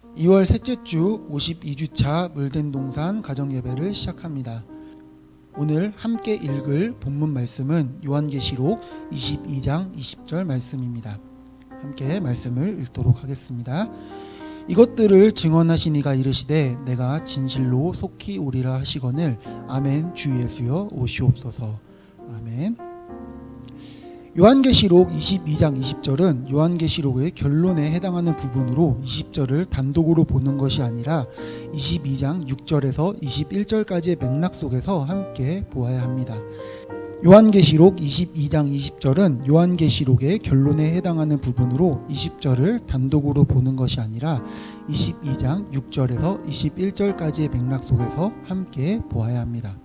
2월 셋째 주 52주차 물된 동산 가정예배를 시작합니다. 오늘 함께 읽을 본문 말씀은 요한계시록 22장 20절 말씀입니다. 함께 말씀을 읽도록 하겠습니다. 이것들을 증언하신 이가 이르시되 내가 진실로 속히 오리라 하시거늘 아멘. 주 예수여 오시옵소서. 아멘. 요한계시록 22장 20절은 요한계시록의 결론에 해당하는 부분으로 20절을 단독으로 보는 것이 아니라 22장 6절에서 21절까지의 맥락 속에서 함께 보아야 합니다. 요한계시록 22장 20절은 요한계시록의 결론에 해당하는 부분으로 20절을 단독으로 보는 것이 아니라 22장 6절에서 21절까지의 맥락 속에서 함께 보아야 합니다.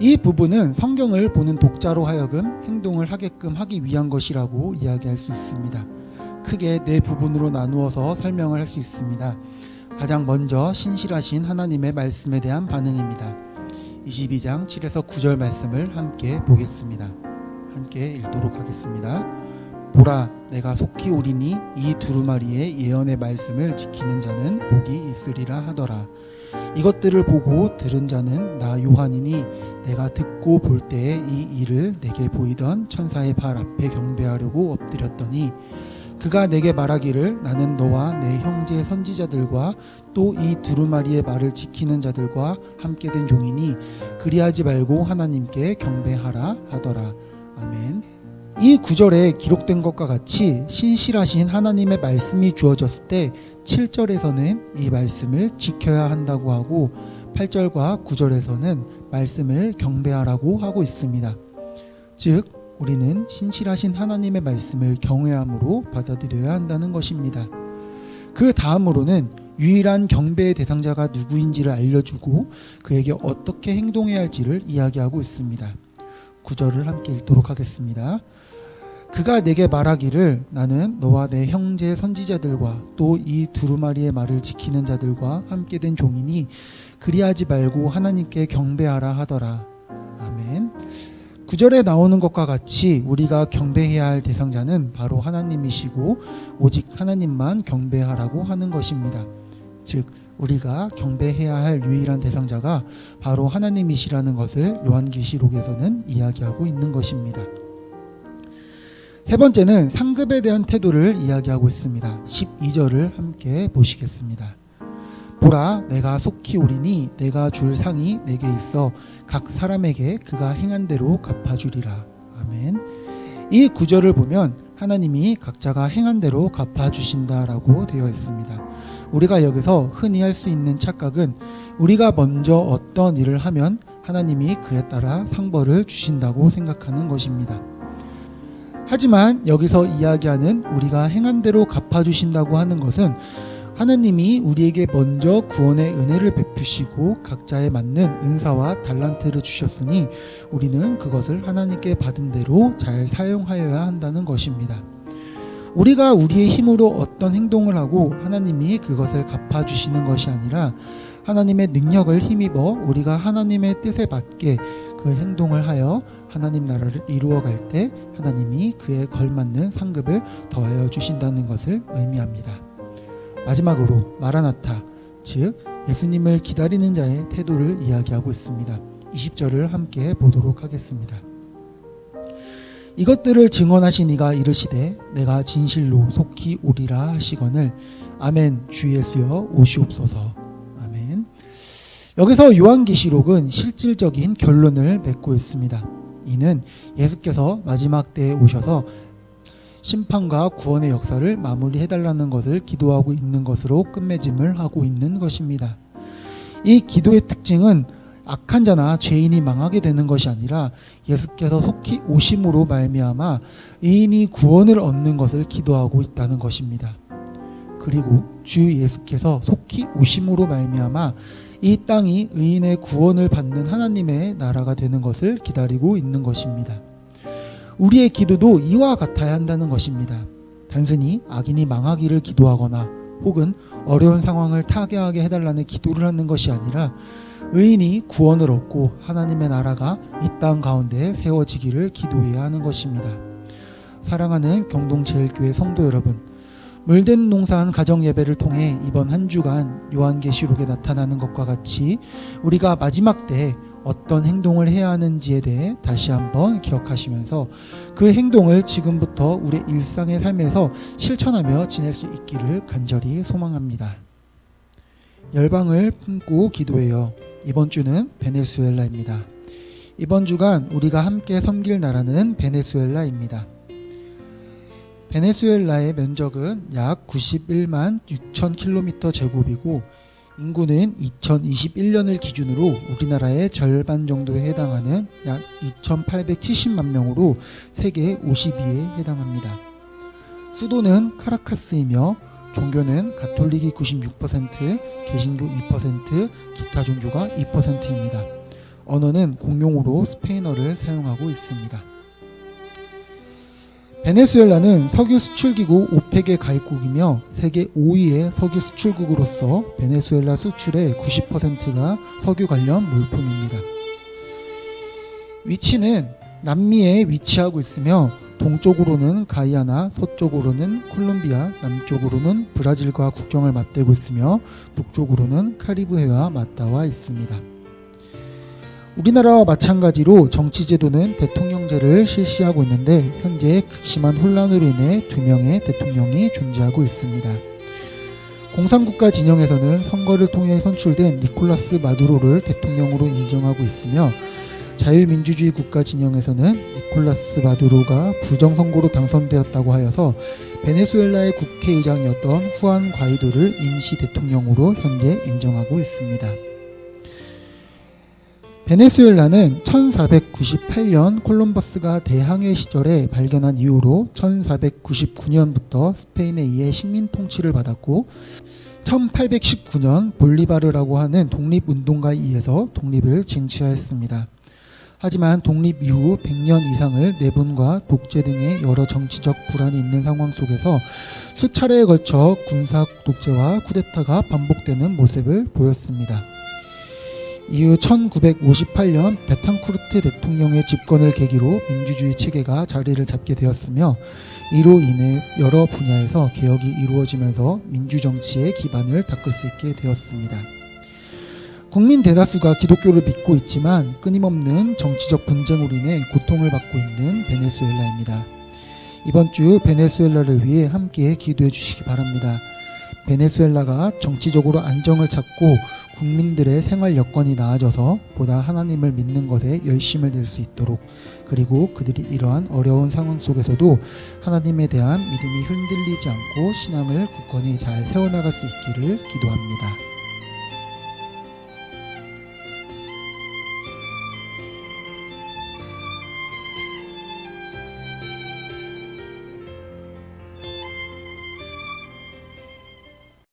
이 부분은 성경을 보는 독자로 하여금 행동을 하게끔 하기 위한 것이라고 이야기할 수 있습니다. 크게 네 부분으로 나누어서 설명을 할 수 있습니다. 가장 먼저 신실하신 하나님의 말씀에 대한 반응입니다. 22장 7에서 9절 말씀을 함께 보겠습니다. 함께 읽도록 하겠습니다. 보라, 내가 속히 오리니 이 두루마리의 예언의 말씀을 지키는 자는 복이 있으리라 하더라. 이것들을 보고 들은 자는 나 요한이니 내가 듣고 볼 때에 이 일을 내게 보이던 천사의 발 앞에 경배하려고 엎드렸더니 그가 내게 말하기를 나는 너와 내 형제 선지자들과 또 이 두루마리의 말을 지키는 자들과 함께 된 종이니 그리하지 말고 하나님께 경배하라 하더라. 아멘. 이 구절에 기록된 것과 같이 신실하신 하나님의 말씀이 주어졌을 때 7절에서는 이 말씀을 지켜야 한다고 하고 8절과 9절에서는 말씀을 경배하라고 하고 있습니다. 즉 우리는 신실하신 하나님의 말씀을 경외함으로 받아들여야 한다는 것입니다. 그 다음으로는 유일한 경배의 대상자가 누구인지를 알려주고 그에게 어떻게 행동해야 할지를 이야기하고 있습니다. 9절을 함께 읽도록 하겠습니다. 그가 내게 말하기를 나는 너와 내 형제 선지자들과 또 이 두루마리의 말을 지키는 자들과 함께 된 종이니 그리하지 말고 하나님께 경배하라 하더라. 아멘. 9절에 나오는 것과 같이 우리가 경배해야 할 대상자는 바로 하나님이시고 오직 하나님만 경배하라고 하는 것입니다. 즉 우리가 경배해야 할 유일한 대상자가 바로 하나님이시라는 것을 요한계시록에서는 이야기하고 있는 것입니다. 세 번째는 상급에 대한 태도를 이야기하고 있습니다. 12절을 함께 보시겠습니다. 보라, 내가 속히 오리니 내가 줄 상이 내게 있어 각 사람에게 그가 행한 대로 갚아주리라. 아멘. 이 구절을 보면 하나님이 각자가 행한 대로 갚아주신다라고 되어 있습니다. 우리가 여기서 흔히 할 수 있는 착각은 우리가 먼저 어떤 일을 하면 하나님이 그에 따라 상벌을 주신다고 생각하는 것입니다. 하지만 여기서 이야기하는 우리가 행한 대로 갚아주신다고 하는 것은 하나님이 우리에게 먼저 구원의 은혜를 베푸시고 각자에 맞는 은사와 달란트를 주셨으니 우리는 그것을 하나님께 받은 대로 잘 사용하여야 한다는 것입니다. 우리가 우리의 힘으로 어떤 행동을 하고 하나님이 그것을 갚아주시는 것이 아니라 하나님의 능력을 힘입어 우리가 하나님의 뜻에 맞게 그 행동을 하여 하나님 나라를 이루어갈 때 하나님이 그에 걸맞는 상급을 더하여 주신다는 것을 의미합니다. 마지막으로 마라나타, 즉 예수님을 기다리는 자의 태도를 이야기하고 있습니다. 20절을 함께 보도록 하겠습니다. 이것들을 증언하신 이가 이르시되 내가 진실로 속히 오리라 하시거늘 아멘. 주 예수여 오시옵소서. 아멘. 여기서 요한계시록은 실질적인 결론을 맺고 있습니다. 이는 예수께서 마지막 때에 오셔서 심판과 구원의 역사를 마무리해달라는 것을 기도하고 있는 것으로 끝맺음을 하고 있는 것입니다. 이 기도의 특징은 악한 자나 죄인이 망하게 되는 것이 아니라 예수께서 속히 오심으로 말미암아 의인이 구원을 얻는 것을 기도하고 있다는 것입니다. 그리고 주 예수께서 속히 오심으로 말미암아 이 땅이 의인의 구원을 받는 하나님의 나라가 되는 것을 기다리고 있는 것입니다. 우리의 기도도 이와 같아야 한다는 것입니다. 단순히 악인이 망하기를 기도하거나 혹은 어려운 상황을 타개하게 해달라는 기도를 하는 것이 아니라 의인이 구원을 얻고 하나님의 나라가 이 땅 가운데 세워지기를 기도해야 하는 것입니다. 사랑하는 경동제일교회 성도 여러분, 물된 농사한 가정 예배를 통해 이번 한 주간 요한계시록에 나타나는 것과 같이 우리가 마지막 때 어떤 행동을 해야 하는지에 대해 다시 한번 기억하시면서 그 행동을 지금부터 우리 일상의 삶에서 실천하며 지낼 수 있기를 간절히 소망합니다. 열방을 품고 기도해요. 이번 주는 베네수엘라입니다. 이번 주간 우리가 함께 섬길 나라는 베네수엘라입니다. 베네수엘라의 면적은 약 91만 6천 킬로미터 제곱이고 인구는 2021년을 기준으로 우리나라의 절반 정도에 해당하는 약 2,870만 명으로 세계 50위에 해당합니다. 수도는 카라카스이며 종교는 가톨릭이 96%, 개신교 2%, 기타 종교가 2%입니다. 언어는 공용어로 스페인어를 사용하고 있습니다. 베네수엘라는 석유 수출기구 오펙의 가입국이며 세계 5위의 석유 수출국으로서 베네수엘라 수출의 90%가 석유 관련 물품입니다. 위치는 남미에 위치하고 있으며 동쪽으로는 가이아나, 서쪽으로는 콜롬비아, 남쪽으로는 브라질과 국경을 맞대고 있으며 북쪽으로는 카리브해와 맞닿아 있습니다. 우리나라와 마찬가지로 정치제도는 대통령제를 실시하고 있는데 현재 극심한 혼란으로 인해 2명의 대통령이 존재하고 있습니다. 공산국가 진영에서는 선거를 통해 선출된 니콜라스 마두로를 대통령으로 인정하고 있으며 자유민주주의 국가 진영에서는 니콜라스 마두로가 부정선거로 당선되었다고 하여서 베네수엘라의 국회의장이었던 후안 과이도를 임시 대통령으로 현재 인정하고 있습니다. 베네수엘라는 1498년 콜럼버스가 대항해 시절에 발견한 이후로 1499년부터 스페인에 의해 식민 통치를 받았고 1819년 볼리바르라고 하는 독립운동가에 의해서 독립을 쟁취하였습니다. 하지만 독립 이후 100년 이상을 내분과 독재 등의 여러 정치적 불안이 있는 상황 속에서 수차례에 걸쳐 군사 독재와 쿠데타가 반복되는 모습을 보였습니다. 이후 1958년 베탕쿠르트 대통령의 집권을 계기로 민주주의 체계가 자리를 잡게 되었으며 이로 인해 여러 분야에서 개혁이 이루어지면서 민주정치의 기반을 닦을 수 있게 되었습니다. 국민 대다수가 기독교를 믿고 있지만 끊임없는 정치적 분쟁으로 인해 고통을 받고 있는 베네수엘라입니다. 이번 주 베네수엘라를 위해 함께 기도해 주시기 바랍니다. 베네수엘라가 정치적으로 안정을 찾고 국민들의 생활 여건이 나아져서 보다 하나님을 믿는 것에 열심을 낼 수 있도록, 그리고 그들이 이러한 어려운 상황 속에서도 하나님에 대한 믿음이 흔들리지 않고 신앙을 굳건히 잘 세워나갈 수 있기를 기도합니다.